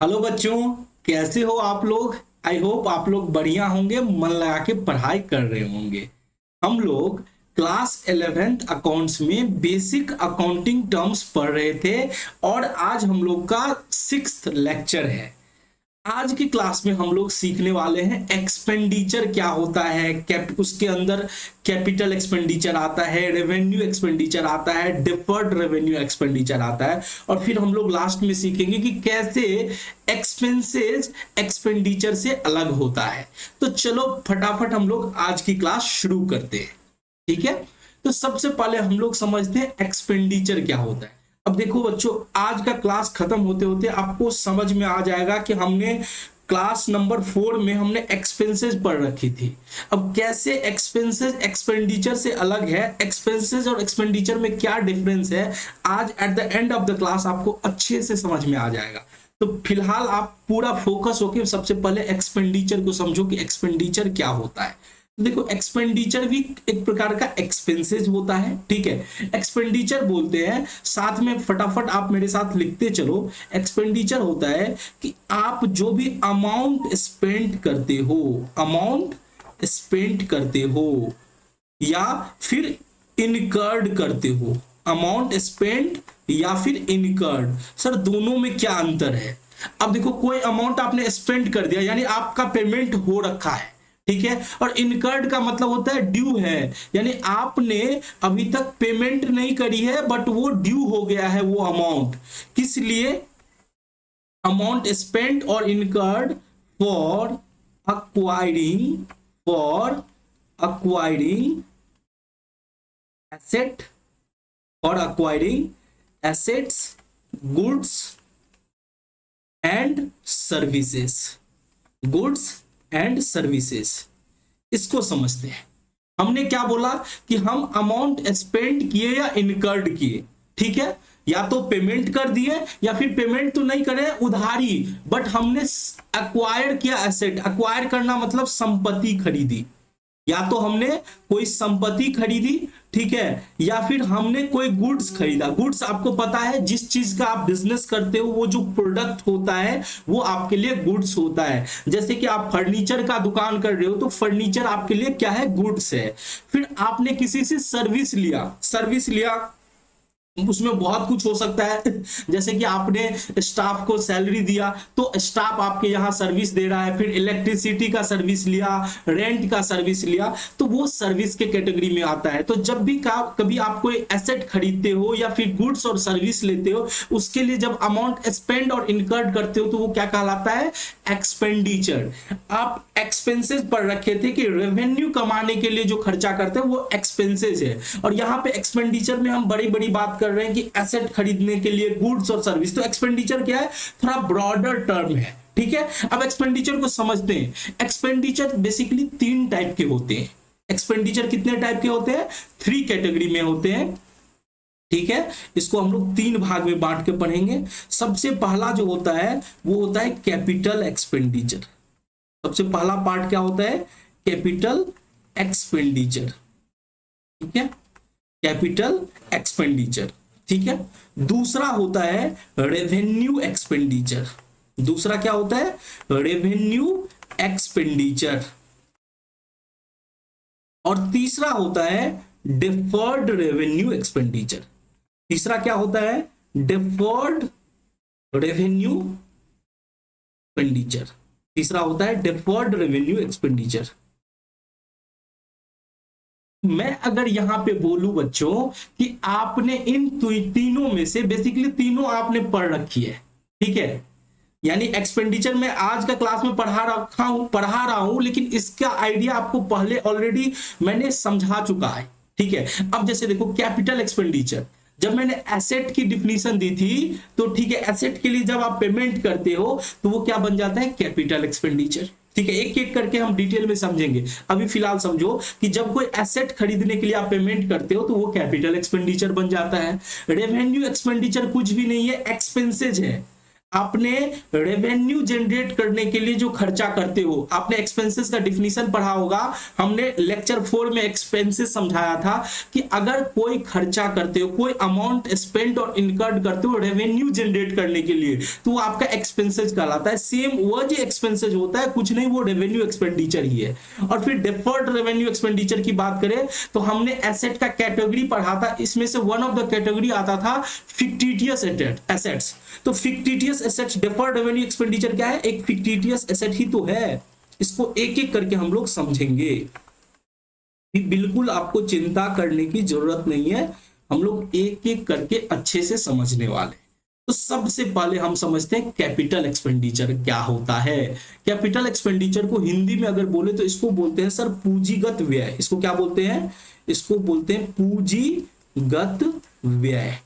Hello बच्चों, कैसे हो आप लोग। आई होप आप लोग बढ़िया होंगे, मन लगा के पढ़ाई कर रहे होंगे। हम लोग क्लास 11th अकाउंट्स में बेसिक अकाउंटिंग टर्म्स पढ़ रहे थे और आज हम लोग का 6th लेक्चर है। आज की क्लास में हम लोग सीखने वाले हैं एक्सपेंडिचर क्या होता है। उसके अंदर कैपिटल एक्सपेंडिचर आता है, रेवेन्यू एक्सपेंडिचर आता है, डिफर्ड रेवेन्यू एक्सपेंडिचर आता है और फिर हम लोग लास्ट में सीखेंगे कि कैसे एक्सपेंसेस एक्सपेंडिचर से अलग होता है। तो चलो फटाफट हम लोग आज की क्लास शुरू करते हैं। ठीक है, तो सबसे पहले हम लोग समझते हैं एक्सपेंडिचर क्या होता है। अब देखो बच्चों, आज का क्लास खत्म होते होते आपको समझ में आ जाएगा कि हमने क्लास नंबर 4 में हमने एक्सपेंसेस पढ़ रखी थी। अब कैसे एक्सपेंसेस एक्सपेंडिचर से अलग है, एक्सपेंसेस और एक्सपेंडिचर में क्या डिफरेंस है, आज at the end of the class आपको अच्छे से समझ में आ जाएगा। तो फिलहाल आप पूरा फोकस होकर सबसे पहले एक्सपेंडिचर को समझो कि एक्सपेंडिचर क्या होता है। देखो, एक्सपेंडिचर भी एक प्रकार का एक्सपेंसेस होता है। ठीक है, एक्सपेंडिचर बोलते हैं, साथ में फटाफट आप मेरे साथ लिखते चलो। एक्सपेंडिचर होता है कि आप जो भी अमाउंट स्पेंड करते हो, अमाउंट स्पेंड करते हो या फिर इनकर्ड करते हो। अमाउंट स्पेंड या फिर इनकर्ड, सर दोनों में क्या अंतर है। अब देखो, कोई अमाउंट आपने स्पेंड कर दिया यानी आपका पेमेंट हो रखा है, ठीक है, और इनकर्ड का मतलब होता है ड्यू है, यानी आपने अभी तक पेमेंट नहीं करी है बट वो ड्यू हो गया है वो अमाउंट। किस लिए? अमाउंट स्पेंट और incurred for acquiring, for acquiring asset, for acquiring assets, goods and services, goods and services. इसको समझते हैं। हमने क्या बोला कि हम अमाउंट स्पेंड किए या इनकर्ड किए, ठीक है, या तो पेमेंट कर दिए या फिर पेमेंट तो नहीं करे, उधारी, बट हमने एक्वायर किया एसेट। एक्वायर करना मतलब संपत्ति खरीदी, या तो हमने कोई संपत्ति खरीदी, ठीक है, या फिर हमने कोई गुड्स खरीदा। गुड्स आपको पता है, जिस चीज का आप बिजनेस करते हो वो जो प्रोडक्ट होता है वो आपके लिए गुड्स होता है। जैसे कि आप फर्नीचर का दुकान कर रहे हो तो फर्नीचर आपके लिए क्या है? गुड्स है। फिर आपने किसी से सर्विस लिया, सर्विस लिया, उसमें बहुत कुछ हो सकता है। जैसे कि आपने स्टाफ को सैलरी दिया तो स्टाफ आपके यहाँ सर्विस दे रहा है, फिर इलेक्ट्रिसिटी का सर्विस लिया, रेंट का सर्विस लिया, तो वो सर्विस के कैटेगरी में आता है। तो जब भी कभी आप कोई एसेट खरीदते हो या फिर गुड्स और सर्विस लेते हो, उसके लिए जब अमाउंट स्पेंड और इनकर्ड करते हो तो वो क्या कहलाता है? एक्सपेंडिचर। आप एक्सपेंसेस पढ़ रखे थे कि रेवेन्यू कमाने के लिए जो खर्चा करते हैं वो एक्सपेंसेस है, और यहाँ पे एक्सपेंडिचर में हम बड़ी बड़ी बात कर रहे हैं कि एसेट खरीदने के लिए, गुड्स और सर्विस। तो एक्सपेंडिचर क्या है? थोड़ा ब्रॉडर टर्म है, ठीक है। अब एक्सपेंडिचर को समझते हैं। एक्सपेंडिचर बेसिकली 3 टाइप के होते हैं। एक्सपेंडिचर कितने टाइप के होते हैं? 3 कैटेगरी में होते हैं, ठीक है। इसको हम लोग 3 भाग में बांट के पढ़ेंगे। सबसे पहला जो होता है वो होता है कैपिटल एक्सपेंडिचर। सबसे पहला पार्ट क्या होता है? कैपिटल एक्सपेंडिचर, ठीक है, कैपिटल एक्सपेंडिचर, ठीक है। दूसरा होता है रेवेन्यू एक्सपेंडिचर। दूसरा क्या होता है? Revenue expenditure. और तीसरा होता है डिफर्ड रेवेन्यू एक्सपेंडिचर। तीसरा क्या होता है? Deferred revenue expenditure. तीसरा होता है डिफर्ड रेवेन्यू एक्सपेंडिचर। मैं अगर यहां पे बोलूं बच्चों कि आपने इन तीनों में से बेसिकली तीनों आपने पढ़ रखी है, ठीक है, यानी एक्सपेंडिचर में आज का क्लास में पढ़ा रहा हूं, लेकिन इसका आइडिया आपको पहले ऑलरेडी मैंने समझा चुका है, ठीक है। अब जैसे देखो, कैपिटल एक्सपेंडिचर, जब मैंने एसेट की डिफिनीशन दी थी तो ठीक है, एसेट के लिए जब आप पेमेंट करते हो तो वो क्या बन जाता है? कैपिटल एक्सपेंडिचर, ठीक है। एक एक करके हम डिटेल में समझेंगे। अभी फिलहाल समझो कि जब कोई एसेट खरीदने के लिए आप पेमेंट करते हो तो वो कैपिटल एक्सपेंडिचर बन जाता है। रेवेन्यू एक्सपेंडिचर कुछ भी नहीं है, एक्सपेंसेज है। आपने रेवेन्यू जनरेट करने के लिए जो खर्चा करते हो, आपने एक्सपेंसेस का डिफिनीशन पढ़ा होगा। हमने लेक्चर 4 में एक्सपेंसेस समझाया था कि अगर कोई खर्चा करते हो, कोई अमाउंट स्पेंड और इनकर्ड करते हो रेवेन्यू जनरेट करने के लिए, तो वो आपका एक्सपेंसेस कहलाता है। सेम वो जो एक्सपेंसेस होता है कुछ नहीं, वो रेवेन्यू एक्सपेंडिचर ही है। और फिर डिफर्ड रेवेन्यू एक्सपेंडिचर की बात करें तो हमने एसेट का कैटेगरी पढ़ा था, इसमें से वन ऑफ द कैटेगरी आता था फिक्टिटियस एसेट्स। तो fictitious assets, deferred revenue expenditure क्या है? एक फिक्टिटियस एसेट ही तो है। इसको एक एक करके हम लोग समझेंगे, बिल्कुल आपको चिंता करने की जरूरत नहीं है, हम लोग एक एक करके अच्छे से समझने वाले। तो सबसे पहले हम समझते हैं कैपिटल एक्सपेंडिचर क्या होता है। कैपिटल एक्सपेंडिचर को हिंदी में अगर बोले तो इसको बोलते हैं सर पूंजीगत व्यय। इसको क्या बोलते हैं? इसको बोलते हैं पूंजीगत व्यय।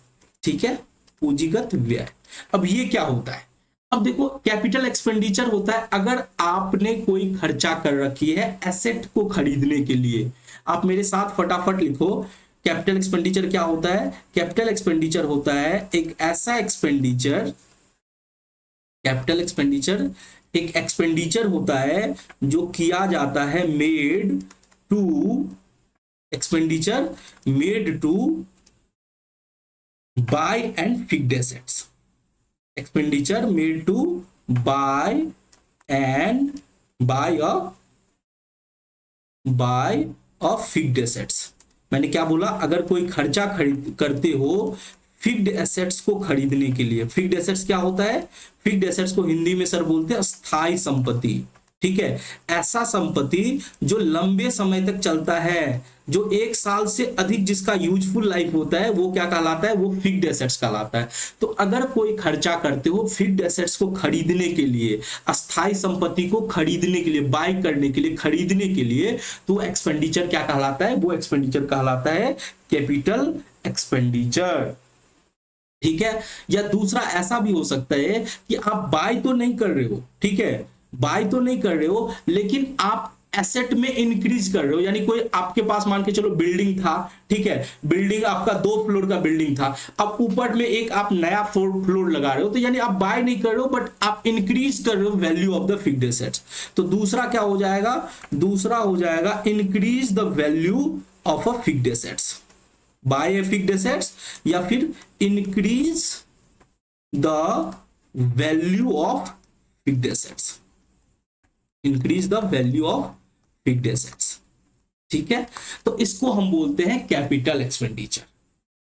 ठीक है, पूंजीगत व्यय। अब ये क्या होता है? अब देखो, कैपिटल एक्सपेंडिचर होता है अगर आपने कोई खर्चा कर रखी है एसेट को खरीदने के लिए। आप मेरे साथ फटाफट लिखो, कैपिटल एक्सपेंडिचर क्या होता है? कैपिटल एक्सपेंडिचर होता है एक ऐसा एक्सपेंडिचर, कैपिटल एक्सपेंडिचर एक एक्सपेंडिचर होता है जो किया जाता है made to, expenditure made to buy and fixed assets. Expenditure made to buy a fixed assets. मैंने क्या बोला? अगर कोई खर्चा करते हो फिक्स्ड एसेट्स को खरीदने के लिए। फिक्स्ड एसेट्स क्या होता है? फिक्स्ड एसेट्स को हिंदी में सर बोलते हैं स्थायी संपत्ति। ठीक है, ऐसा संपत्ति जो लंबे समय तक चलता है, जो 1 साल से अधिक जिसका यूजफुल लाइफ होता है, वो क्या कहलाता है? वो फिक्स्ड एसेट्स कहलाता है। तो अगर कोई खर्चा करते हो फिक्स्ड एसेट्स को खरीदने के लिए, अस्थायी संपत्ति को खरीदने के लिए, बाय करने के लिए, खरीदने के लिए, तो एक्सपेंडिचर क्या कहलाता है? वो एक्सपेंडिचर कहलाता है कैपिटल एक्सपेंडिचर। ठीक है, या दूसरा ऐसा भी हो सकता है कि आप बाय तो नहीं कर रहे हो, ठीक है, बाय तो नहीं कर रहे हो, लेकिन आप एसेट में इंक्रीज कर रहे हो। यानी कोई आपके पास मान के चलो बिल्डिंग था, ठीक है, बिल्डिंग आपका 2 फ्लोर का बिल्डिंग था, अब ऊपर में एक आप नया फ्लोर लगा रहे हो, तो यानी आप बाय नहीं कर रहे हो बट आप इंक्रीज कर रहे हो value of the fixed assets. तो दूसरा क्या हो जाएगा? दूसरा हो जाएगा increase the value of a fixed assets, buy a fixed assets, या फिर increase the value of fixed assets, increase the value of fixed assets. ठीक है, तो इसको हम बोलते हैं कैपिटल एक्सपेंडिचर।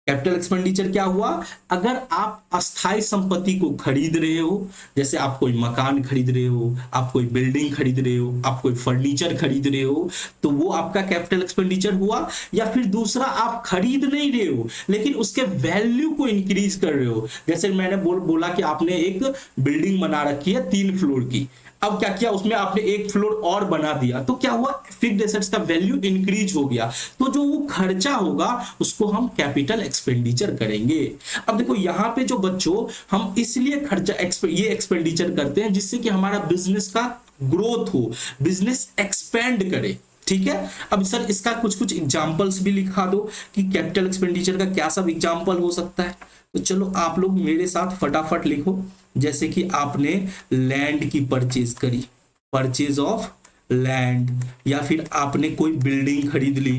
कैपिटल एक्सपेंडिचर क्या हुआ? अगर आप अस्थायी संपत्ति को खरीद रहे हो, जैसे आप कोई मकान खरीद रहे हो, आप कोई बिल्डिंग खरीद रहे हो, आप कोई फर्नीचर खरीद रहे हो, तो वो आपका कैपिटल एक्सपेंडिचर हुआ। या फिर दूसरा, आप खरीद नहीं रहे हो लेकिन उसके वैल्यू को इंक्रीज कर रहे हो। जैसे मैंने बोला कि आपने एक बिल्डिंग बना रखी है 3 फ्लोर की, अब क्या किया? उसमें आपने 1 फ्लोर और बना दिया, तो क्या हुआ? फिक्स्ड एसेट्स का वैल्यू इंक्रीज हो गया। तो जो वो खर्चा होगा उसको हम कैपिटल एक्सपेंडिचर करेंगे। अब देखो यहाँ पे जो बच्चों, हम इसलिए खर्चा ये एक्सपेंडिचर करते हैं जिससे कि हमारा बिजनेस का ग्रोथ हो, बिजनेस एक्सपेंड करे। ठीक है, अब सर इसका कुछ एग्जांपल्स भी लिखा दो कि कैपिटल एक्सपेंडिचर का क्या सब एग्जांपल हो सकता है। तो चलो आप लोग मेरे साथ फटाफट लिखो। जैसे कि आपने लैंड की परचेज करी, परचेज ऑफ लैंड, या फिर आपने कोई बिल्डिंग खरीद ली,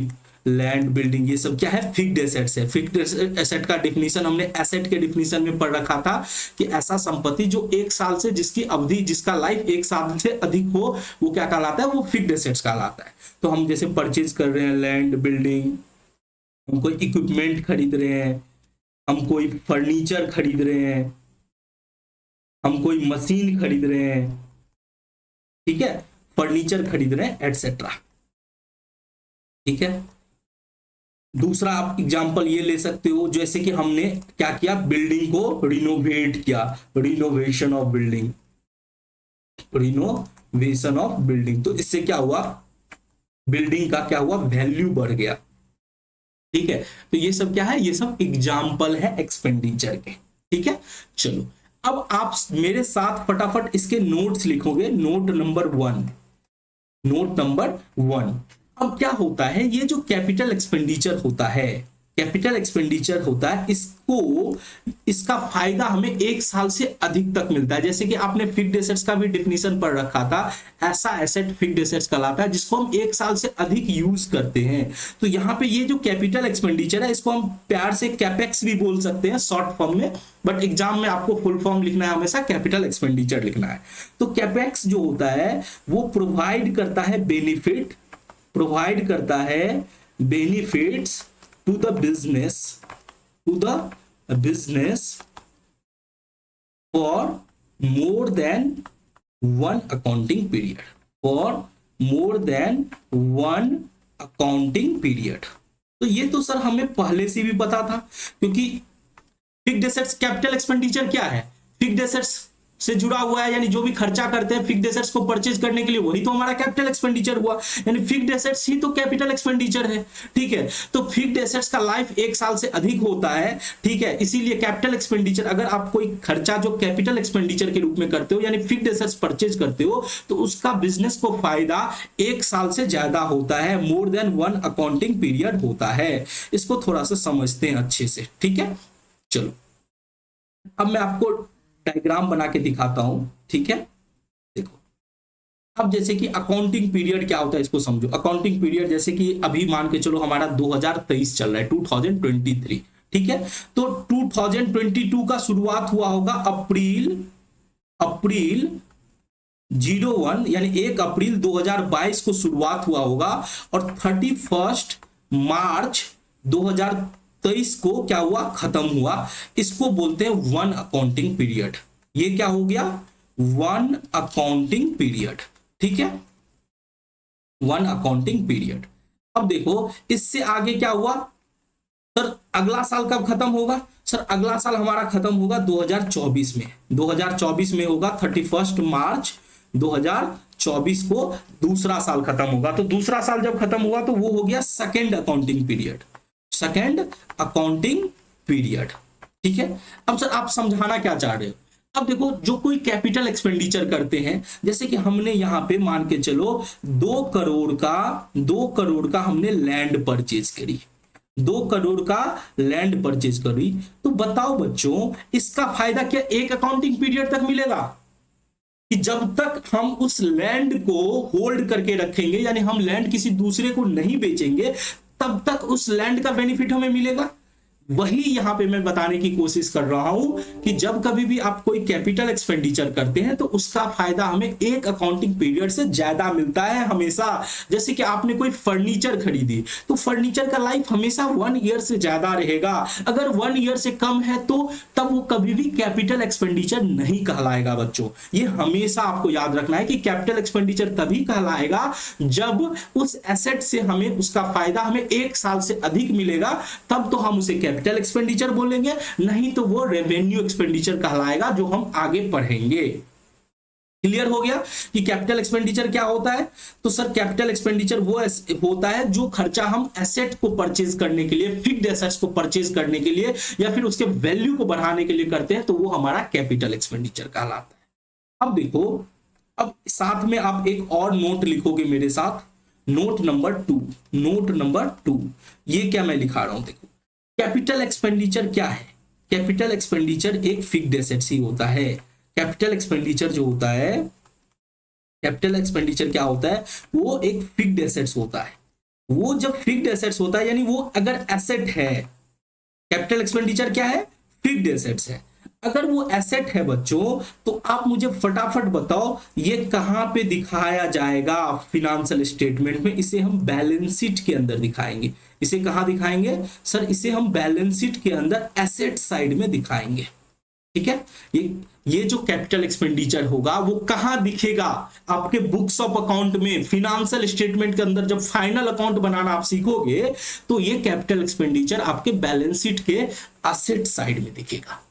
लैंड, बिल्डिंग, ये सब क्या है? फिक्स्ड एसेट्स है। फिक्स्ड एसेट का डिफिनीशन हमने एसेट के डिफिनीशन में पढ़ रखा था कि ऐसा संपत्ति जो 1 साल से, जिसकी अवधि, जिसका लाइफ 1 साल से अधिक हो, वो क्या कहलाता है? वो फिक्स्ड एसेट्स कहलाता है। तो हम जैसे परचेज कर रहे हैं लैंड, बिल्डिंग, हम कोई इक्विपमेंट खरीद रहे हैं, हम कोई फर्नीचर खरीद रहे हैं, हम कोई मशीन खरीद रहे हैं, ठीक है, फर्नीचर खरीद रहे हैं, एटसेट्रा। ठीक है, दूसरा आप एग्जांपल ये ले सकते हो, जैसे कि हमने क्या किया? बिल्डिंग को रिनोवेट किया, renovation of building, renovation of building. तो इससे क्या हुआ? बिल्डिंग का क्या हुआ? वैल्यू बढ़ गया। ठीक है, तो ये सब क्या है? ये सब एग्जांपल है एक्सपेंडिचर के। ठीक है, चलो अब आप मेरे साथ फटाफट इसके नोट्स लिखोगे। Note number 1, note number 1। अब क्या होता है? ये जो कैपिटल एक्सपेंडिचर होता है, कैपिटल एक्सपेंडिचर होता है, इसका फायदा हमें 1 साल से अधिक तक मिलता है। जैसे कि आपने फिक्स्ड एसेट्स का भी डेफिनेशन पढ़ रखा था, ऐसा एसेट फिक्स्ड एसेट्स कहलाता है जिसको हम 1 साल से अधिक यूज करते हैं। तो यहाँ पे ये जो कैपिटल एक्सपेंडिचर है इसको हम प्यार से कैपेक्स भी बोल सकते हैं शॉर्ट फॉर्म में, बट एग्जाम में आपको फुल फॉर्म लिखना है, हमेशा कैपिटल एक्सपेंडिचर लिखना है। तो कैपेक्स जो होता है वो प्रोवाइड करता है benefits to the business for more than one accounting period, तो ये तो सर हमें पहले से भी पता था, क्योंकि फिक्स्ड एसेट्स कैपिटल एक्सपेंडिचर क्या है, फिक्स्ड एसेट्स से जुड़ा हुआ है, यानी जो भी खर्चा करते हैं फिक्स्ड एसेट्स को परचेज करने के लिए वही तो हमारा कैपिटल एक्सपेंडिचर हुआ, यानी फिक्स्ड एसेट्स ही तो कैपिटल एक्सपेंडिचर है। ठीक है, तो फिक्स्ड एसेट्स का लाइफ 1 साल से अधिक होता है। ठीक है, इसीलिए कैपिटल एक्सपेंडिचर, अगर आप कोई खर्चा जो कैपिटल एक्सपेंडिचर के रूप में करते हो यानी फिक्स्ड एसेट्स परचेज करते हो, तो उसका बिजनेस को फायदा 1 साल से ज्यादा होता है, मोर देन 1 अकाउंटिंग पीरियड होता है। इसको थोड़ा सा समझते हैं अच्छे से। ठीक है, चलो अब मैं आपको डायग्राम बना के दिखाता हूं। ठीक है, देखो अब जैसे कि अकाउंटिंग पीरियड क्या होता है इसको समझो। अकाउंटिंग पीरियड जैसे कि अभी मान के चलो हमारा 2023 चल रहा है, 2023। ठीक है, तो 2022 का शुरुआत हुआ होगा अप्रैल 01 यानी 1 अप्रैल 2022 को शुरुआत हुआ होगा, और 31 मार्च 2023 को क्या हुआ, खत्म हुआ। इसको बोलते हैं 1 अकाउंटिंग पीरियड। ये क्या हो गया, 1 अकाउंटिंग पीरियड। ठीक है, 1 अकाउंटिंग पीरियड। अब देखो इससे आगे क्या हुआ, सर अगला साल कब खत्म होगा, सर अगला साल हमारा खत्म होगा 2024 में। 2024 में होगा 31 मार्च 2024 को दूसरा साल खत्म होगा। तो दूसरा साल जब खत्म हुआ तो वो हो गया सेकेंड अकाउंटिंग पीरियड। ठीक है, अब सर आप समझाना क्या चाह रहे हो। अब देखो जो कोई कैपिटल एक्सपेंडिचर करते हैं, जैसे कि हमने यहां पे मान के चलो 2 करोड़ का हमने लैंड परचेज करी, 2 करोड़ का लैंड परचेज करी, तो बताओ बच्चों इसका फायदा क्या 1 अकाउंटिंग पीरियड तक मिलेगा, कि जब तक हम उस लैंड को होल्ड करके रखेंगे, यानी हम लैंड किसी दूसरे को नहीं बेचेंगे, तब तक उस लैंड का बेनिफिट हमें मिलेगा। वही यहां पे मैं बताने की कोशिश कर रहा हूं कि जब कभी भी आप कोई कैपिटल एक्सपेंडिचर करते हैं तो उसका फायदा हमें 1 अकाउंटिंग पीरियड से ज्यादा मिलता है हमेशा। जैसे कि आपने कोई फर्नीचर खरीदी तो फर्नीचर का लाइफ हमेशा 1 ईयर से ज्यादा रहेगा। अगर 1 ईयर से कम है तो तब वो कभी भी कैपिटल एक्सपेंडिचर नहीं कहलाएगा। बच्चों ये हमेशा आपको याद रखना है कि कैपिटल एक्सपेंडिचर तभी कहलाएगा जब उस एसेट से हमें उसका फायदा हमें 1 साल से अधिक मिलेगा, तब तो हम उसे कैपिटल एक्सपेंडिचर बोलेंगे, नहीं तो वो रेवेन्यू एक्सपेंडिचर कहलाएगा, जो हम आगे पढ़ेंगे। क्लियर हो गया कि कैपिटल एक्सपेंडिचर क्या होता है। तो सर कैपिटल एक्सपेंडिचर वो होता है जो खर्चा हम एसेट को परचेज करने के लिए, फिक्स्ड एसेट्स को परचेज करने के लिए या फिर उसके वैल्यू को बढ़ाने के लिए करते हैं, तो वो हमारा कैपिटल एक्सपेंडिचर कहलाता है। अब देखो, अब साथ में आप एक और नोट लिखोगे मेरे साथ, नोट नंबर 2। ये क्या मैं लिखा रहा हूं, देखो कैपिटल एक्सपेंडिचर क्या है। कैपिटल एक्सपेंडिचर एक फिक्स्ड एसेट्स ही होता है। कैपिटल एक्सपेंडिचर जो होता है, कैपिटल एक्सपेंडिचर क्या होता है, वो एक फिक्स्ड एसेट्स होता है। वो जब फिक्स्ड एसेट्स होता है यानी वो अगर एसेट है, कैपिटल एक्सपेंडिचर क्या है, फिक्स्ड एसेट्स है। अगर वो एसेट है बच्चों, तो आप मुझे फटाफट बताओ ये कहां पे दिखाया जाएगा फिनेंशियल स्टेटमेंट में। इसे हम बैलेंस शीट के अंदर दिखाएंगे। इसे कहां दिखाएंगे सर, इसे हम बैलेंस शीट के अंदर एसेट साइड में दिखाएंगे। ठीक है, ये जो कैपिटल एक्सपेंडिचर होगा वो कहां दिखेगा, आपके बुक्स ऑफ अकाउंट में, फिनेंशियल स्टेटमेंट के अंदर जब फाइनल अकाउंट बनाना आप सीखोगे तो ये कैपिटल एक्सपेंडिचर आपके बैलेंस शीट के एसेट साइड में दिखेगा।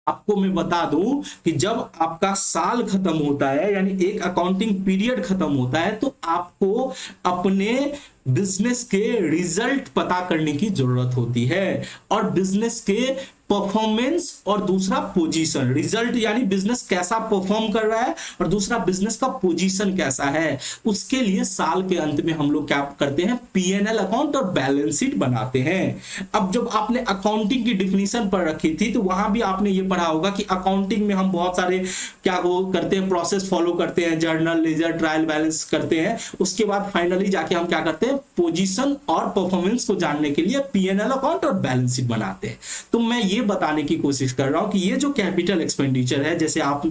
आपको मैं बता दूं कि जब आपका साल खत्म होता है यानी 1 अकाउंटिंग पीरियड खत्म होता है, तो आपको अपने बिजनेस के रिजल्ट पता करने की जरूरत होती है, और बिजनेस के परफॉर्मेंस और दूसरा पोजीशन, रिजल्ट यानी बिजनेस कैसा परफॉर्म कर रहा है और दूसरा बिजनेस का पोजीशन कैसा है। उसके लिए साल के अंत में हम लोग क्या करते हैं, पीएनएल अकाउंट और बैलेंस शीट बनाते हैं। अब जब आपने अकाउंटिंग की डिफिनीशन पढ़ रखी थी तो वहां भी आपने ये पढ़ा होगा कि अकाउंटिंग में हम बहुत सारे क्या वो करते हैं, प्रोसेस फॉलो करते हैं, जर्नल, लेजर, ट्रायल बैलेंस करते हैं। उसके बाद फाइनली जाके हम क्या करते हैं, पोजीशन और परफॉर्मेंस को जानने के लिए पीएनएल अकाउंट और बैलेंस शीट बनाते हैं। तो मैं ये बताने की कोशिश कर रहा हूं कि ये जो कैपिटल एक्सपेंडिचर है, जैसे आप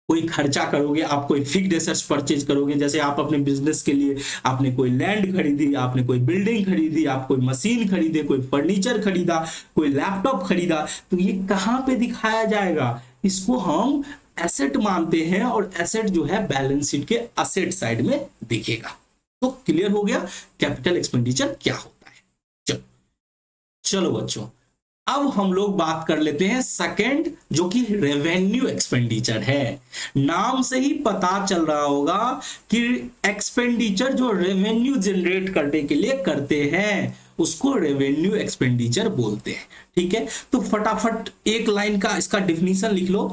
कोई खर्चा करोगे, आप कोई फिक्स्ड एसेट्स परचेज करोगे, जैसे आप अपने बिजनेस के लिए आपने कोई लैंड खरीदी, आपने कोई बिल्डिंग खरीदी, आप कोई मशीन खरीदे, कोई फर्नीचर खरीदा, कोई लैपटॉप खरीदा, तो ये कहां पे दिखाया जाएगा, इसको हम एसेट मानते हैं और एसेट जो है बैलेंस शीट के एसेट साइड में दिखेगा। तो क्लियर हो गया कैपिटल एक्सपेंडिचर क्या होता है। चलो चलो बच्चों, अब हम लोग बात कर लेते हैं सेकंड, जो कि रेवेन्यू एक्सपेंडिचर है। नाम से ही पता चल रहा होगा कि एक्सपेंडिचर जो रेवेन्यू जनरेट करने के लिए करते हैं उसको रेवेन्यू एक्सपेंडिचर बोलते हैं। ठीक है, तो फटाफट एक लाइन का इसका डिफिनीशन लिख लो।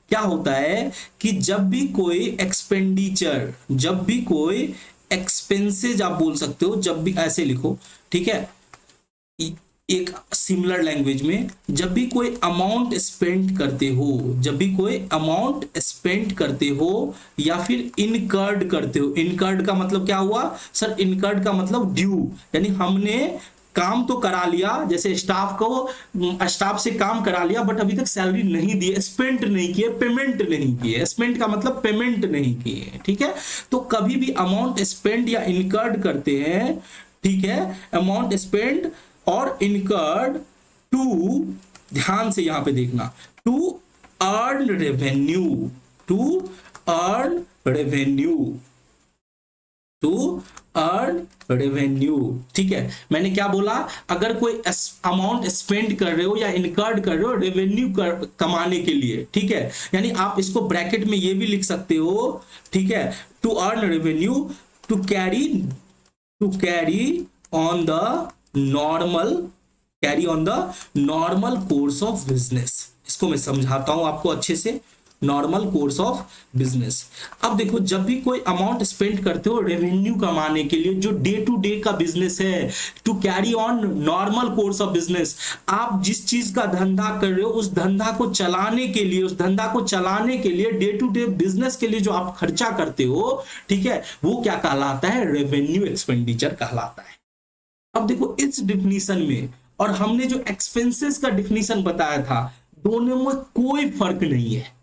क्या होता है कि जब भी कोई एक्सपेंडिचर, जब भी कोई एक्सपेंसेज आप बोल सकते हो, जब भी ऐसे लिखो, ठीक है, एक सिमिलर लैंग्वेज में, जब भी कोई अमाउंट स्पेंड करते हो, जब भी कोई अमाउंट स्पेंड करते हो या फिर इनकर्ड करते हो, इनकर्ड का मतलब क्या हुआ सर, इनकर्ड का मतलब ड्यू, यानी हमने काम तो करा लिया, जैसे स्टाफ से काम करा लिया बट अभी तक सैलरी नहीं दी, स्पेंड नहीं किए, पेमेंट नहीं किए, स्पेंड का मतलब पेमेंट नहीं किए। ठीक है, तो कभी भी अमाउंट स्पेंड या इनकर्ड करते हैं, ठीक है, अमाउंट स्पेंड और इनकर्ड टू, ध्यान से यहां पे देखना, to earn revenue, to earn revenue, to earn revenue. ठीक है, मैंने क्या बोला, अगर कोई अमाउंट स्पेंड कर रहे हो या इनकर्ड कर रहे हो रेवेन्यू कमाने के लिए, ठीक है, यानी आप इसको ब्रैकेट में ये भी लिख सकते हो, ठीक है, to earn revenue, to carry on the normal course of business. इसको मैं समझाता हूं आपको अच्छे से, नॉर्मल कोर्स ऑफ बिजनेस। अब देखो, जब भी कोई अमाउंट स्पेंड करते हो रेवेन्यू कमाने के लिए, जो डे टू डे का बिजनेस है, to carry on normal course of business, आप जिस चीज का धंधा कर रहे हो उस धंधा को चलाने के लिए, डे टू डे बिजनेस के लिए जो आप खर्चा करते हो, ठीक है, वो क्या कहलाता है, रेवेन्यू एक्सपेंडिचर कहलाता है। अब देखो, इस डिफिनीशन में और हमने जो एक्सपेंसेस का डिफिनीशन बताया था, दोनों में कोई फर्क नहीं है,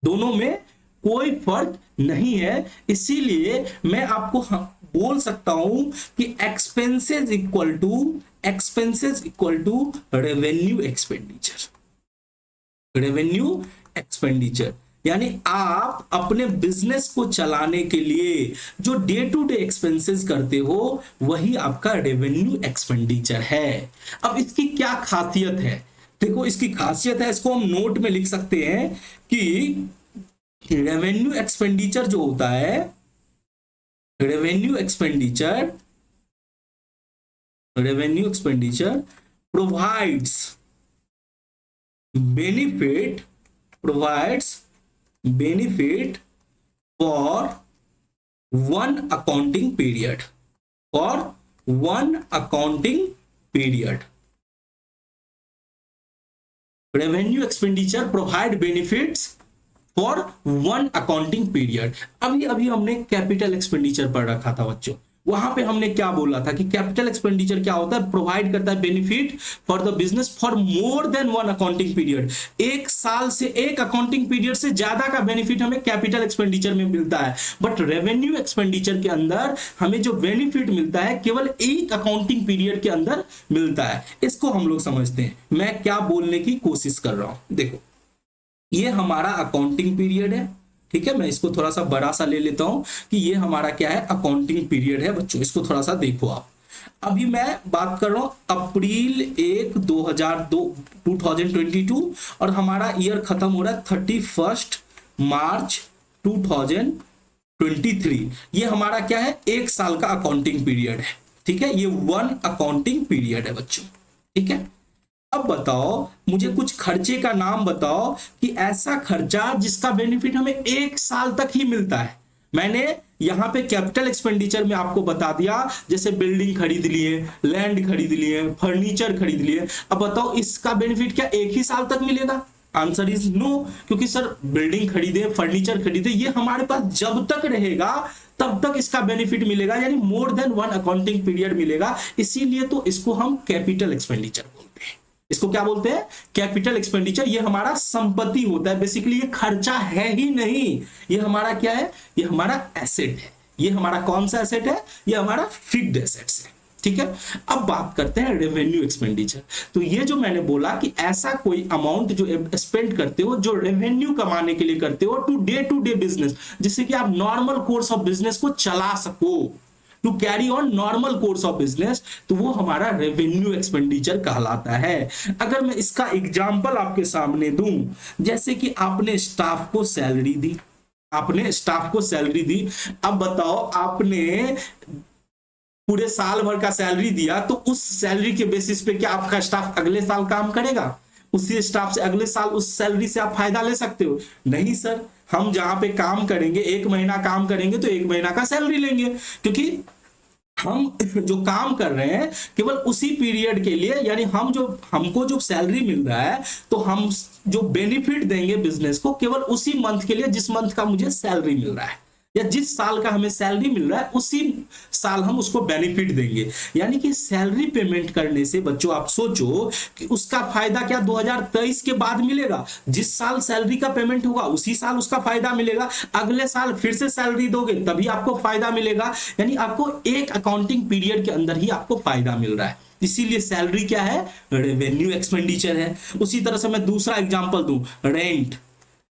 दोनों में कोई फर्क नहीं है। इसीलिए मैं आपको बोल सकता हूं कि expenses equal to revenue expenditure, यानी आप अपने बिजनेस को चलाने के लिए जो डे टू डे एक्सपेंसेस करते हो वही आपका रेवेन्यू एक्सपेंडिचर है। अब इसकी क्या खासियत है, देखो इसकी खासियत है, इसको हम नोट में लिख सकते हैं कि रेवेन्यू एक्सपेंडिचर जो होता है, revenue expenditure provides benefit for one accounting period, revenue expenditure provide benefits for one accounting period. अभी हमने कैपिटल एक्सपेंडिचर पढ़ रखा था बच्चों, वहां पे हमने क्या बोला था कि कैपिटल एक्सपेंडिचर क्या होता है, प्रोवाइड करता है benefit for the business for more than one accounting period, एक साल से, एक अकाउंटिंग पीरियड से ज्यादा का बेनिफिट हमें कैपिटल एक्सपेंडिचर में मिलता है। बट रेवेन्यू एक्सपेंडिचर के अंदर हमें जो बेनिफिट मिलता है केवल एक अकाउंटिंग पीरियड के अंदर मिलता है। इसको हम लोग समझते हैं, मैं क्या बोलने की कोशिश कर रहा हूं। देखो, ये हमारा अकाउंटिंग पीरियड है, ठीक है, मैं इसको थोड़ा सा बड़ा सा ले लेता हूं कि ये हमारा क्या है, अकाउंटिंग पीरियड है बच्चों। इसको थोड़ा सा देखो आप, अभी मैं बात कर रहा हूं अप्रैल 1 2022 और हमारा ईयर खत्म हो रहा है 31 मार्च 2023। ये हमारा क्या है, एक साल का अकाउंटिंग पीरियड है, ठीक है, ये वन अकाउंटिंग पीरियड है बच्चों, ठीक है। अब बताओ मुझे कुछ खर्चे का नाम बताओ कि ऐसा खर्चा जिसका बेनिफिट हमें 1 साल तक ही मिलता है। मैंने यहां पे कैपिटल एक्सपेंडिचर में आपको बता दिया, जैसे बिल्डिंग खरीद लिए, लैंड खरीद लिए, फर्नीचर खरीद लिए। अब बताओ इसका बेनिफिट क्या 1 ही साल तक मिलेगा? आंसर इज नो, क्योंकि सर बिल्डिंग खरीदे, फर्नीचर खरीदे, ये हमारे पास जब तक रहेगा तब तक इसका बेनिफिट मिलेगा, यानी मोर देन 1 अकाउंटिंग पीरियड मिलेगा। इसीलिए तो इसको हम कैपिटल एक्सपेंडिचर बोलते हैं। इसको क्या बोलते हैं? Capital expenditure. ये हमारा संपत्ति होता है, बेसिकली ये खर्चा है ही नहीं, ये हमारा क्या है? ये हमारा एसेट है। ये हमारा कौन सा एसेट है? ये हमारा फिक्स्ड एसेट्स है। ठीक है, अब बात करते हैं रेवेन्यू एक्सपेंडिचर। तो ये जो मैंने बोला कि ऐसा कोई अमाउंट जो स्पेंड करते हो, जो रेवेन्यू कमाने के लिए करते हो टू डे बिजनेस, जिससे कि आप नॉर्मल कोर्स ऑफ बिजनेस को चला सको, to carry on normal course of business, तो वो हमारा रेवेन्यू एक्सपेंडिचर कहलाता है। अगर मैं इसका एग्जांपल आपके सामने दूं, जैसे कि आपने स्टाफ को सैलरी दी, आपने स्टाफ को सैलरी दी। अब बताओ आपने पूरे साल भर का सैलरी दिया, तो उस सैलरी के बेसिस पे क्या आपका स्टाफ अगले साल काम करेगा? उसी स्टाफ से अगले साल उस सैलरी से आप फायदा ले सकते हो? नहीं सर, हम जहां पे काम करेंगे, 1 महीना काम करेंगे तो 1 महीना का सैलरी लेंगे, क्योंकि हम जो काम कर रहे हैं केवल उसी पीरियड के लिए, यानी हमको जो सैलरी मिल रहा है, तो हम जो बेनिफिट देंगे बिजनेस को केवल उसी मंथ के लिए जिस मंथ का मुझे सैलरी मिल रहा है, या जिस साल का हमें सैलरी मिल रहा है उसी साल हम उसको बेनिफिट देंगे। यानी कि सैलरी पेमेंट करने से बच्चों आप सोचो कि उसका फायदा क्या 2023 के बाद मिलेगा? जिस साल सैलरी का पेमेंट होगा उसी साल उसका फायदा मिलेगा। अगले साल फिर से सैलरी दोगे तभी आपको फायदा मिलेगा, यानी आपको एक अकाउंटिंग पीरियड के अंदर ही आपको फायदा मिल रहा है। इसीलिए सैलरी क्या है? रेवेन्यू एक्सपेंडिचर है। उसी तरह से मैं दूसरा एग्जांपल दूं, रेंट।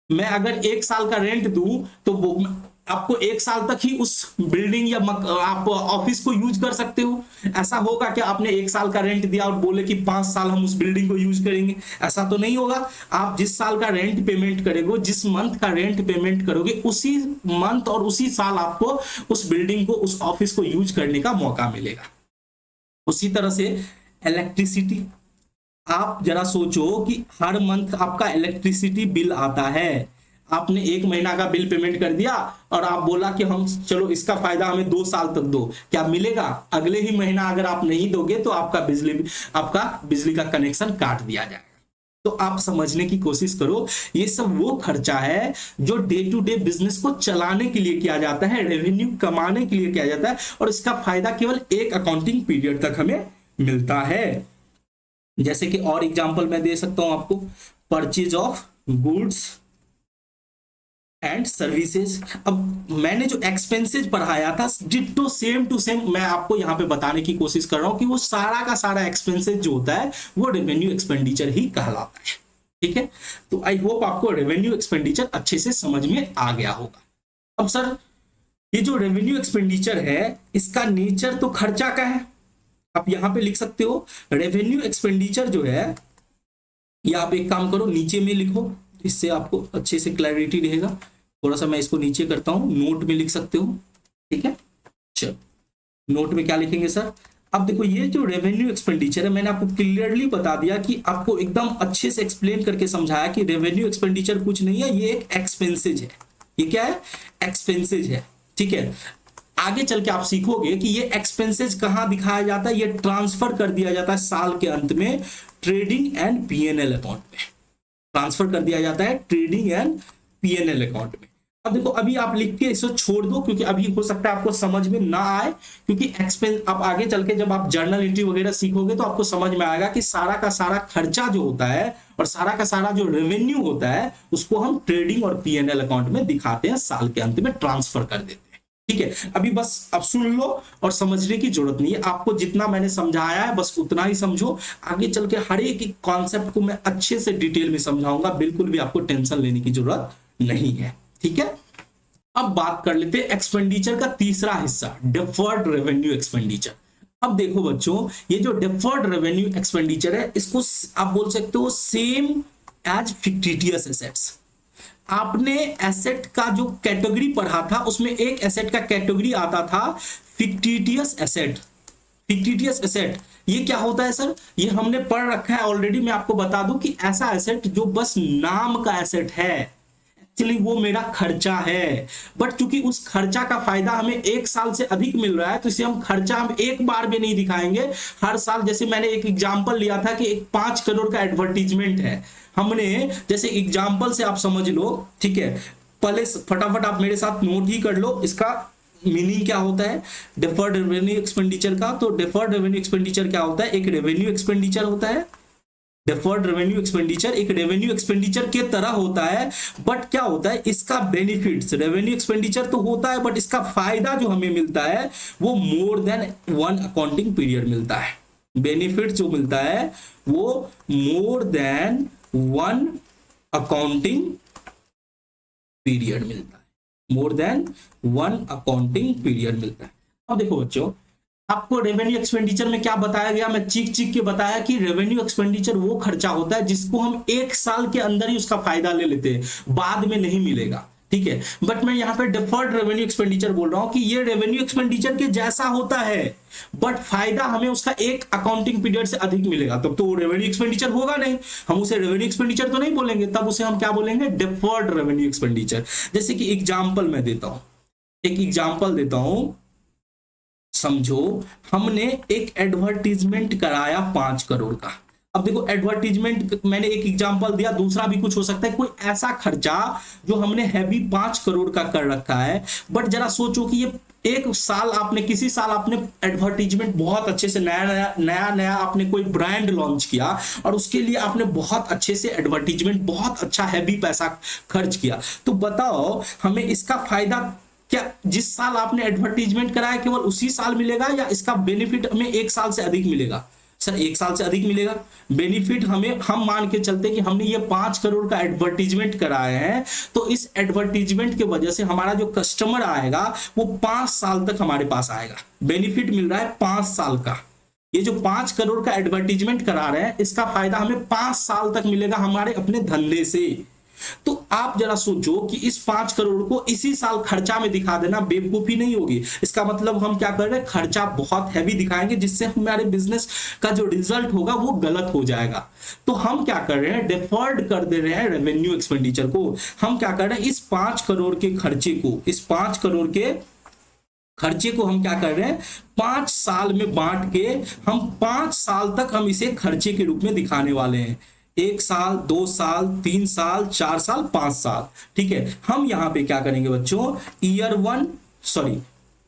मैं अगर 1 साल का रेंट दूं तो आपको 1 साल तक ही उस बिल्डिंग या आप ऑफिस को यूज कर सकते हो। ऐसा होगा कि आपने 1 साल का रेंट दिया और बोले कि 5 साल हम उस बिल्डिंग को यूज करेंगे? ऐसा तो नहीं होगा। आप जिस साल का रेंट पेमेंट करोगे, जिस मंथ का रेंट पेमेंट करोगे, उसी मंथ और उसी साल आपको उस बिल्डिंग को, उस ऑफिस को यूज करने का मौका मिलेगा। उसी तरह से इलेक्ट्रिसिटी, आप जरा सोचो कि हर मंथ आपका इलेक्ट्रिसिटी बिल आता है, आपने 1 महीना का बिल पेमेंट कर दिया और आप बोला कि हम चलो इसका फायदा हमें 2 साल तक दो, क्या मिलेगा? अगले ही महीना अगर आप नहीं दोगे तो आपका बिजली का कनेक्शन काट दिया जाएगा। तो आप समझने की कोशिश करो, ये सब वो खर्चा है जो डे टू डे बिजनेस को चलाने के लिए किया जाता है, रेवेन्यू कमाने के लिए किया जाता है, और इसका फायदा केवल एक अकाउंटिंग पीरियड तक हमें मिलता है। जैसे कि और एग्जांपल मैं दे सकता हूं आपको, purchase of goods and services. अब मैंने जो एक्सपेंसेज पढ़ाया था डिट्टो सेम टू सेम मैं आपको यहां पे बताने की कोशिश कर रहा हूं कि वो सारा का सारा एक्सपेंसेज जो होता है वो रेवेन्यू एक्सपेंडिचर ही कहलाता है। ठीक है, तो आई होप आपको रेवेन्यू एक्सपेंडिचर अच्छे से समझ में आ गया होगा। अब सर ये जो रेवेन्यू एक्सपेंडिचर है इसका नेचर तो खर्चा का है। आप यहां पे लिख सकते हो रेवेन्यू एक्सपेंडिचर जो है, या आप एक काम करो नीचे में लिखो, इससे आपको अच्छे से क्लैरिटी रहेगा। थोड़ा सा मैं इसको नीचे करता हूं, नोट में लिख सकते हो। ठीक है, चलो नोट में क्या लिखेंगे सर? अब देखो ये जो रेवेन्यू एक्सपेंडिचर है, मैंने आपको क्लियरली बता दिया कि आपको एकदम अच्छे से एक्सप्लेन करके समझाया कि रेवेन्यू एक्सपेंडिचर कुछ नहीं है, ये एक एक्सपेंसेज है। ये क्या है? एक्सपेंसेज है। ठीक है, आगे चल के आप सीखोगे कि ये एक्सपेंसेज कहां दिखाया जाता है, ये ट्रांसफर कर दिया जाता है साल के अंत में ट्रेडिंग एंड पीएनएल अकाउंट में, ट्रांसफर कर दिया जाता है ट्रेडिंग एंड पीएनएल अकाउंट में। अब देखो अभी आप लिख के इसको छोड़ दो, क्योंकि अभी हो सकता है आपको समझ में ना आए, क्योंकि एक्सपेंस आप आगे चल के जब आप जर्नल एंट्री वगैरह सीखोगे तो आपको समझ में आएगा कि सारा का सारा खर्चा जो होता है और सारा का सारा जो रेवेन्यू होता है उसको हम ट्रेडिंग और पीएनएल अकाउंट में दिखाते हैं, साल के अंत में ट्रांसफर कर देते हैं। ठीक है, अभी बस अब सुन लो और समझने की जरूरत नहीं है, आपको जितना मैंने समझाया है बस उतना ही समझो। आगे चल के हर एक कॉन्सेप्ट को मैं अच्छे से डिटेल में समझाऊंगा, बिल्कुल भी आपको टेंशन लेने की जरूरत नहीं है। ठीक है, अब बात कर लेते हैं एक्सपेंडिचर का तीसरा हिस्सा, डिफर्ड रेवेन्यू एक्सपेंडिचर। अब देखो बच्चों, ये जो डिफर्ड रेवेन्यू एक्सपेंडिचर है इसको आप बोल सकते हो सेम एज फिक्टिटियस एसेट्स। आपने एसेट का जो कैटेगरी पढ़ा था उसमें एक एसेट का कैटेगरी आता था फिक्टिटियस एसेट। फिक्टिटियस एसेट ये क्या होता है सर? ये हमने पढ़ रखा है ऑलरेडी। मैं आपको बता दूं कि ऐसा एसेट जो बस नाम का एसेट है, एक्चुअली वो मेरा खर्चा है, बट चूंकि उस खर्चा का फायदा हमें 1 साल से अधिक मिल रहा है तो इसे हम खर्चा हम एक बार में नहीं दिखाएंगे, हर साल। जैसे मैंने एक एग्जांपल लिया था कि एक 5 करोड़ का एडवर्टीजमेंट है, हमने जैसे एग्जांपल से आप समझ लो, ठीक है? पहले फटाफट आप मेरे साथ नोट ही कर लो इसका मीनिंग क्या होता है डिफर्ड रेवेन्यू एक्सपेंडिचर का। तो डिफर्ड रेवेन्यू एक्सपेंडिचर क्या होता है? एक रेवेन्यू एक्सपेंडिचर होता है। डिफर्ड रेवेन्यू एक्सपेंडिचर एक रेवेन्यू एक्सपेंडिचर के तरह होता है, बट क्या होता है इसका बेनिफिट्स, रेवेन्यू एक्सपेंडिचर तो होता है बट इसका फायदा जो हमें मिलता है वो मोर देन 1 अकाउंटिंग पीरियड मिलता है। बेनिफिट जो मिलता है वो मोर देन 1 अकाउंटिंग पीरियड मिलता है, मोर देन 1 अकाउंटिंग पीरियड मिलता है। अब देखो बच्चों, आपको रेवेन्यू एक्सपेंडिचर में क्या बताया गया? मैं चीख चीख के बताया कि रेवेन्यू एक्सपेंडिचर वो खर्चा होता है जिसको हम 1 साल के अंदर ही उसका फायदा ले लेते हैं, बाद में नहीं मिलेगा, ठीक है? बट मैं यहाँ पे डिफर्ड रेवेन्यू एक्सपेंडिचर बोल रहा हूं कि ये रेवेन्यू एक्सपेंडिचर के जैसा होता है, बट फायदा हमें उसका 1 अकाउंटिंग पीरियड से अधिक मिलेगा। तब तो रेवेन्यू एक्सपेंडिचर होगा नहीं, हम उसे रेवेन्यू एक्सपेंडिचर तो नहीं बोलेंगे, तब उसे हम क्या बोलेंगे? Deferred revenue expenditure. जैसे कि एग्जाम्पल मैं देता हूं, एक एग्जाम्पल देता हूं, समझो हमने एक एडवर्टीजमेंट कराया 5 करोड़ का। अब देखो एडवर्टीजमेंट मैंने एक एग्जांपल दिया, दूसरा भी कुछ हो सकता है, कोई ऐसा खर्चा जो हमने हैवी 5 करोड़ का कर रखा है, बट जरा सोचो कि ये एक साल आपने, किसी साल आपने एडवर्टीजमेंट बहुत अच्छे से नया आपने कोई ब्रांड लॉन्च किया और उसके लिए आपने बहुत अच्छे से एडवर्टीजमेंट, बहुत अच्छा हैवी पैसा खर्च किया। तो बताओ हमें इसका फायदा क्या जिस साल आपने एडवर्टीजमेंट कराया केवल उसी साल मिलेगा, या इसका बेनिफिट हमें 1 साल से अधिक मिलेगा? सर 1 साल से अधिक मिलेगा। बेनिफिट हमें, हम मान के चलते कि हमने ये 5 करोड़ का एडवर्टीजमेंट कराया है, तो इस एडवर्टीजमेंट की वजह से हमारा जो कस्टमर आएगा वो 5 साल तक हमारे पास आएगा। बेनिफिट मिल रहा है 5 साल का। ये जो 5 करोड़ का एडवर्टीजमेंट करा रहे हैं इसका फायदा हमें 5 साल तक मिलेगा हमारे अपने धंधे से। तो आप जरा सोचो कि इस 5 करोड़ को इसी साल खर्चा में दिखा देना बेवकूफी नहीं होगी। इसका मतलब हम क्या कर रहे हैं? खर्चा बहुत हैवी दिखाएंगे जिससे हमारे बिजनेस का जो रिजल्ट होगा वो गलत हो जाएगा। तो हम क्या कर रहे हैं? डिफर्ड कर दे रहे हैं रेवेन्यू एक्सपेंडिचर को। हम क्या कर रहे हैं? इस 5 करोड़ के खर्चे को, इस 5 करोड़ के खर्चे को हम क्या कर रहे हैं? 5 साल में बांट के हम 5 साल तक हम इसे खर्चे के रूप में दिखाने वाले हैं। 1 साल, 2 साल, 3 साल, 4 साल, 5 साल, ठीक है? हम यहां पे क्या करेंगे बच्चों? ईयर 1, सॉरी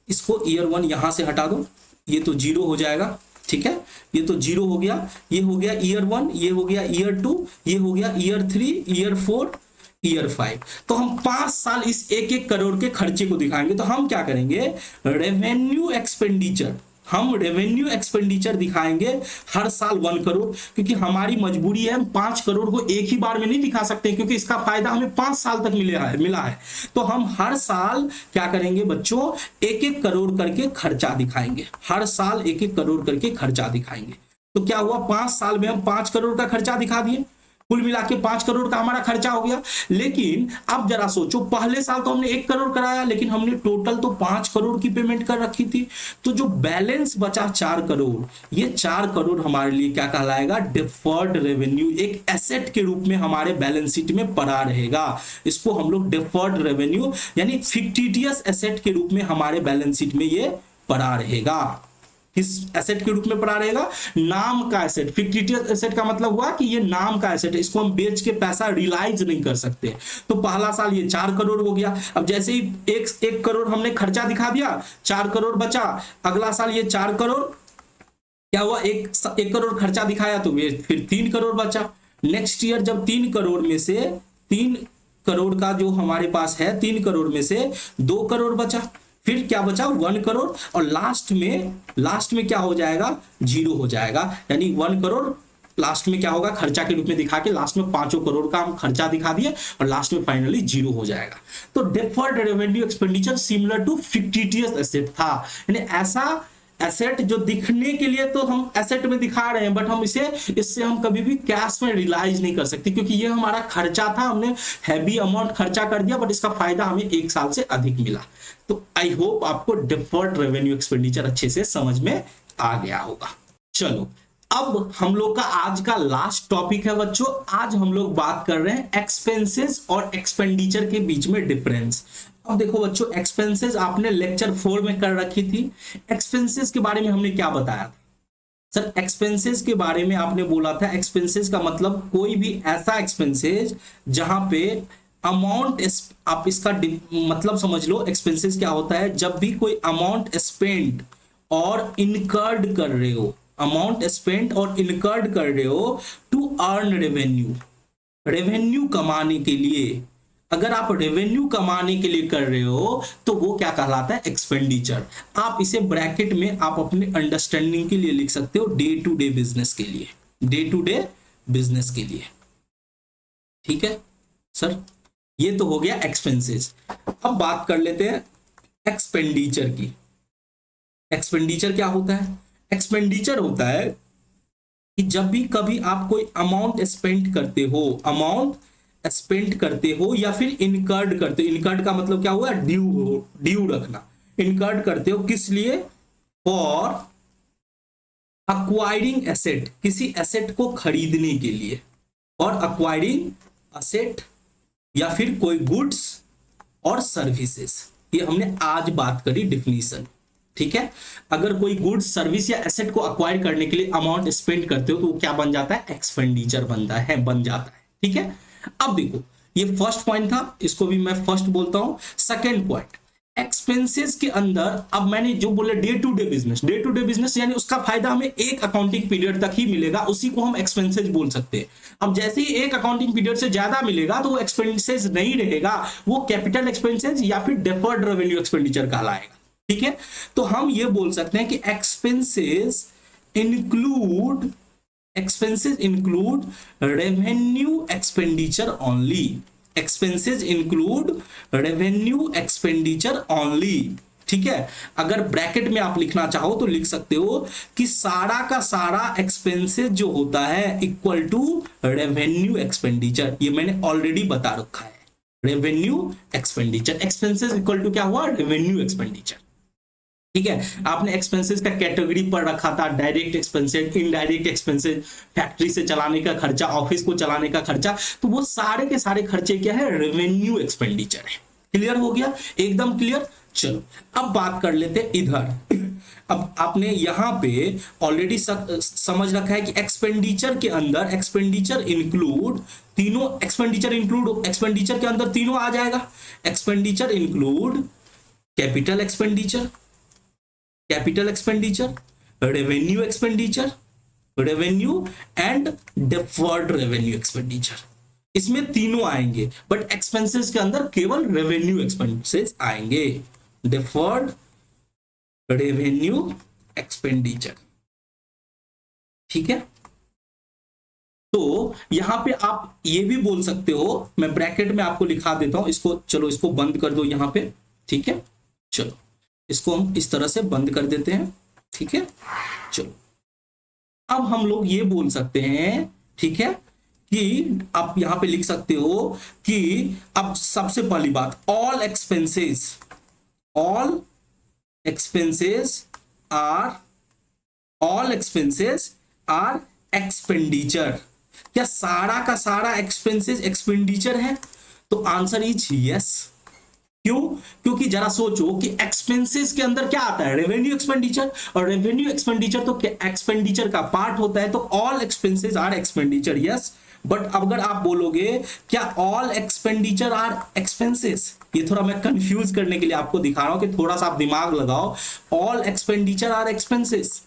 इसको ईयर 1 यहां से हटा दो, ये तो 0 हो जाएगा, ठीक है? ये तो 0 हो गया, ये हो गया ईयर 1, ये हो गया ईयर 2, ये हो गया ईयर 3, ईयर 4, ईयर 5। तो हम 5 साल इस 1-1 करोड़ के खर्चे को दिखाएंगे। तो हम क्या करेंगे? रेवेन्यू एक्सपेंडिचर, हम रेवेन्यू एक्सपेंडिचर दिखाएंगे हर साल 1 करोड़, क्योंकि हमारी मजबूरी है, हम 5 करोड़ को एक ही बार में नहीं दिखा सकते क्योंकि इसका फायदा हमें 5 साल तक मिला है। तो हम हर साल क्या करेंगे बच्चों? 1-1 करोड़ करके खर्चा दिखाएंगे, हर साल 1-1 करोड़ करके खर्चा दिखाएंगे। तो क्या हुआ? 5 साल में हम 5 करोड़ का खर्चा दिखा दिए, कुल मिला के 5 करोड़ का हमारा खर्चा हो गया। लेकिन अब जरा सोचो, पहले साल तो हमने 1 करोड़ कराया लेकिन हमने टोटल तो 5 करोड़ की पेमेंट कर रखी थी। तो जो बैलेंस बचा 4 करोड़, ये 4 करोड़ हमारे लिए क्या कहलाएगा? डिफर्ड रेवेन्यू, एक एसेट के रूप में हमारे बैलेंस शीट में पड़ा रहेगा। इसको हम लोग डिफर्ड रेवेन्यू यानी फिक्टिटियस एसेट के रूप में हमारे बैलेंस शीट में ये पड़ा रहेगा। किस एसेट के रूप में पड़ा रहेगा? नाम का एसेट। फिक्टिटियस एसेट का मतलब हुआ कि ये नाम का एसेट है, इसको हम बेच के पैसा रियलाइज नहीं कर सकते। तो पहला साल ये 4 करोड़ हो गया। अब जैसे ही 1 करोड़ हमने खर्चा दिखा दिया, 4 करोड़ बचा। अगला साल ये 4 करोड़ क्या हुआ? 1 करोड़ खर्चा दिखाया तो फिर 3 करोड़ बचा। नेक्स्ट ईयर जब 3 करोड़ में से 3 करोड़ का जो हमारे पास है, 3 करोड़ में से 2 करोड़ बचा, फिर क्या बचा? 1 करोड़, और लास्ट में क्या हो जाएगा? 0 हो जाएगा। यानी 1 करोड़ लास्ट में क्या होगा? खर्चा के रूप में दिखा के लास्ट में 5 करोड़ का हम खर्चा दिखा दिए और लास्ट में फाइनली 0 हो जाएगा। तो deferred revenue expenditure similar to fictitious asset था, यानी ऐसा एसेट जो दिखने के लिए तो हम एसेट में दिखा रहे हैं, बट हम इससे हम कभी भी कैश में रियलाइज नहीं कर सकते क्योंकि ये हमारा खर्चा था, हमने हैवी अमाउंट खर्चा कर दिया, बट इसका फायदा हमें 1 साल से अधिक मिला। तो आई होप आपको डिफर्ड रेवेन्यू एक्सपेंडिचर अच्छे से समझ में आ गया होगा। चलो अब हम लोग का आज का लास्ट टॉपिक है बच्चों। आज हम लोग बात कर रहे हैं एक्सपेंसेस और एक्सपेंडिचर के बीच में डिफरेंस। अब देखो बच्चों, एक्सपेंसेस आपने लेक्चर 4 में कर रखी थी। एक्सपेंसेस के बारे में हमने क्या बताया था सर? एक्सपेंसेस के बारे में आपने बोला था, एक्सपेंसेस का मतलब कोई भी ऐसा एक्सपेंसेस जहां पे अमाउंट, आप इसका मतलब समझ लो। एक्सपेंसेस क्या होता है? जब भी कोई अमाउंट स्पेंड और इनकर्ड कर रहे हो, अमाउंट स्पेंड और इनकर्ड कर रहे हो टू अर्न रेवेन्यू, रेवेन्यू कमाने के लिए। अगर आप रेवेन्यू कमाने के लिए कर रहे हो तो वो क्या कहलाता है? एक्सपेंडिचर। आप इसे ब्रैकेट में आप अपने अंडरस्टैंडिंग के लिए लिख सकते हो, डे टू डे बिजनेस के लिए, डे टू डे बिजनेस के लिए। ठीक है सर, ये तो हो गया एक्सपेंसेस। अब बात कर लेते हैं एक्सपेंडिचर की। एक्सपेंडिचर क्या होता है? एक्सपेंडिचर होता है कि जब भी कभी आप कोई अमाउंट स्पेंड करते हो, अमाउंट स्पेंड करते हो या फिर इनकर्ड करते हो। इनकर्ड का मतलब क्या हुआ? ड्यू रखना। इनकर्ड करते हो किस लिए? फॉर अक्वायरिंग एसेट, किसी एसेट को खरीदने के लिए। और अक्वायरिंग एसेट या फिर कोई गुड्स और सर्विसेज, ये हमने आज बात करी डिफिनीशन। ठीक है, अगर कोई गुड्स, सर्विस या एसेट को अक्वायर करने के लिए अमाउंट स्पेंड करते हो तो वो क्या बन जाता है? एक्सपेंडिचर बन जाता है। ठीक है, अब देखो ये फर्स्ट पॉइंट था, इसको भी मैं फर्स्ट बोलता हूं। सेकंड पॉइंट, एक्सपेंसेस के अंदर अब मैंने जो बोला day to day business, day to day business यानी उसका फायदा हमें एक अकाउंटिंग पीरियड तक ही मिलेगा, उसी को हम एक्सपेंसेस बोल सकते हैं। अब जैसे ही एक अकाउंटिंग पीरियड से ज्यादा मिलेगा तो वो एक्सपेंसेस नहीं रहेगा, वो कैपिटल एक्सपेंसेस या फिर डेफर्ड रेवेन्यू एक्सपेंडिचर कहलाएगा। ठीक है, तो हम ये बोल सकते हैं कि expenses include revenue expenditure only. Expenses include revenue expenditure only. ठीक है, अगर ब्रैकेट में आप लिखना चाहो तो लिख सकते हो कि सारा का सारा एक्सपेंसेस जो होता है इक्वल टू रेवेन्यू एक्सपेंडिचर। ये मैंने ऑलरेडी बता रखा है, revenue expenditure. Expenses equal to क्या हुआ? Revenue expenditure. ठीक है, आपने एक्सपेंसेस का कैटेगरी पर रखा था, direct expenses, indirect expenses, factory से चलाने का खर्चा, ऑफिस को चलाने का खर्चा, तो वो सारे के सारे खर्चे क्या है? रेवेन्यू एक्सपेंडिचर है। क्लियर हो गया? एकदम क्लियर। चलो अब बात कर लेते हैं इधर। अब आपने यहां पे ऑलरेडी समझ रखा है कि एक्सपेंडिचर के अंदर एक्सपेंडिचर इंक्लूड तीनों, एक्सपेंडिचर के अंदर तीनों आ जाएगा। Expenditure include capital expenditure, revenue expenditure, revenue and deferred revenue expenditure. इसमें तीनों आएंगे, बट एक्सपेंसेस के अंदर केवल रेवेन्यू एक्सपेंसेस आएंगे, डेफर्ड रेवेन्यू एक्सपेंडिचर। ठीक है, तो यहां पे आप ये भी बोल सकते हो, मैं ब्रैकेट में आपको लिखा देता हूं इसको। चलो इसको बंद कर दो यहां पे। ठीक है, चलो इसको हम इस तरह से बंद कर देते हैं। ठीक है, चलो अब हम लोग ये बोल सकते हैं, ठीक है, कि आप यहां पे लिख सकते हो कि अब सबसे पहली बात, ऑल एक्सपेंसेस आर एक्सपेंडिचर। क्या सारा का सारा एक्सपेंसेस एक्सपेंडिचर है? तो आंसर इज यस। क्यों? क्योंकि जरा सोचो कि एक्सपेंसेस के अंदर क्या आता है? रेवेन्यू एक्सपेंडिचर, और रेवेन्यू एक्सपेंडिचर तो एक्सपेंडिचर का पार्ट होता है, तो all expenses are expenditure, yes. But अगर आप बोलोगे क्या ऑल एक्सपेंडिचर आर एक्सपेंसेस, ये थोड़ा मैं कंफ्यूज करने के लिए आपको दिखा रहा हूं कि थोड़ा सा आप दिमाग लगाओ। ऑल एक्सपेंडिचर आर एक्सपेंसेस,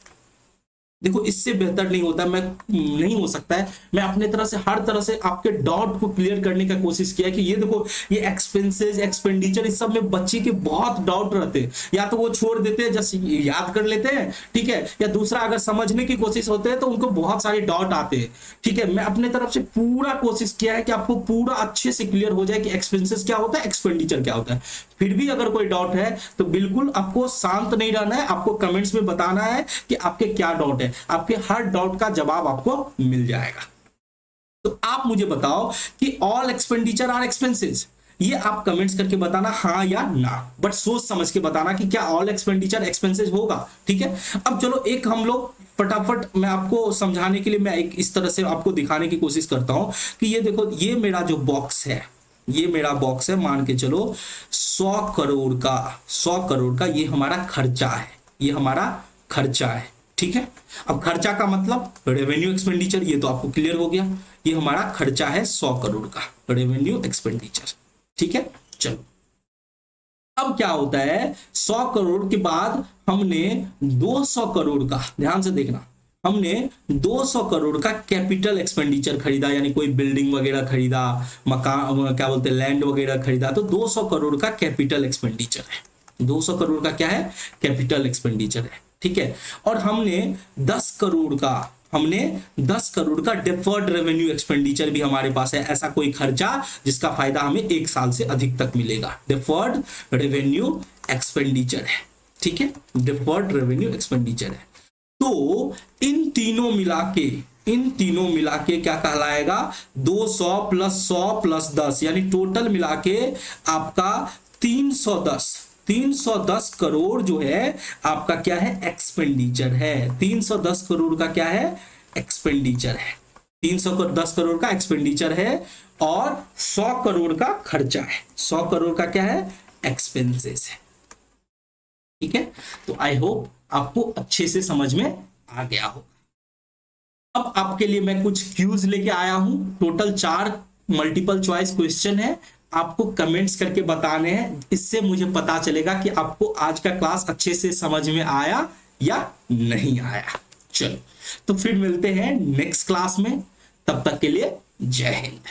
देखो इससे बेहतर नहीं होता, मैं नहीं हो सकता है। मैं अपने तरह से हर तरह से आपके डाउट को क्लियर करने का कोशिश किया कि ये देखो ये एक्सपेंसेस, एक्सपेंडिचर, इस सब में बच्चे के बहुत डाउट रहते हैं, या तो वो छोड़ देते हैं, जस्ट याद कर लेते हैं, ठीक है, या दूसरा अगर समझने की कोशिश होते हैं तो उनको बहुत सारे डाउट आते हैं। ठीक है, मैं अपने तरफ से पूरा कोशिश किया है कि आपको पूरा अच्छे से क्लियर हो जाए कि एक्सपेंसेस क्या होता है, एक्सपेंडिचर क्या होता है। फिर भी अगर कोई डाउट है तो बिल्कुल आपको शांत नहीं रहना है, आपको कमेंट्स में बताना है कि आपके क्या डाउट है। आपके हर डाउट का जवाब आपको मिल जाएगा। तो आप मुझे बताओ कि ऑल एक्सपेंडिचर आर एक्सपेंसेस, ये आप कमेंट्स करके बताना हाँ या ना, बट सोच समझ के बताना कि क्या ऑल एक्सपेंडिचर एक्सपेंसेस होगा। ठीक है, अब चलो एक हम लोग फटाफट, मैं आपको समझाने के लिए मैं एक इस तरह से आपको दिखाने की कोशिश करता हूं कि ये देखो, ये मेरा जो बॉक्स है, ये मेरा बॉक्स है, मान के चलो 100 करोड़ का, 100 करोड़ का ये हमारा खर्चा है, ये हमारा खर्चा है। ठीक है, अब खर्चा का मतलब रेवेन्यू एक्सपेंडिचर, ये तो आपको क्लियर हो गया, ये हमारा खर्चा है 100 करोड़ का रेवेन्यू एक्सपेंडिचर। ठीक है, चलो अब क्या होता है, 100 करोड़ के बाद हमने 200 करोड़ का, ध्यान से देखना, हमने 200 करोड़ का कैपिटल एक्सपेंडिचर खरीदा, यानी कोई बिल्डिंग वगैरह खरीदा, मकान क्या बोलते हैं लैंड वगैरह खरीदा, तो 200 करोड़ का कैपिटल एक्सपेंडिचर है। 200 करोड़ का क्या है, कैपिटल एक्सपेंडिचर है। ठीक है, और हमने 10 करोड़ का, हमने 10 करोड़ का डिफर्ड रेवेन्यू एक्सपेंडिचर भी हमारे पास है, ऐसा कोई खर्चा जिसका फायदा हमें 1 साल से अधिक तक मिलेगा, डिफर्ड रेवेन्यू एक्सपेंडिचर है। ठीक है, डिफर्ड रेवेन्यू एक्सपेंडिचर है। तो इन तीनों मिला के क्या कहलाएगा, 200 प्लस 100 प्लस 10, यानी टोटल मिला के आपका 310 करोड़ जो है आपका क्या है, एक्सपेंडिचर है। 310 करोड़ का क्या है, एक्सपेंडिचर है। 310 करोड़ का एक्सपेंडिचर है और 100 करोड़ का खर्चा है। 100 करोड़ का क्या है, एक्सपेंसेस है। ठीक है, तो आई होप आपको अच्छे से समझ में आ गया हो। अब आपके लिए मैं कुछ क्यूज लेके आया हूं, टोटल 4 मल्टीपल चॉइस क्वेश्चन है, आपको कमेंट्स करके बताने हैं, इससे मुझे पता चलेगा कि आपको आज का क्लास अच्छे से समझ में आया या नहीं आया। चलो, तो फिर मिलते हैं नेक्स्ट क्लास में, तब तक के लिए जय हिंद।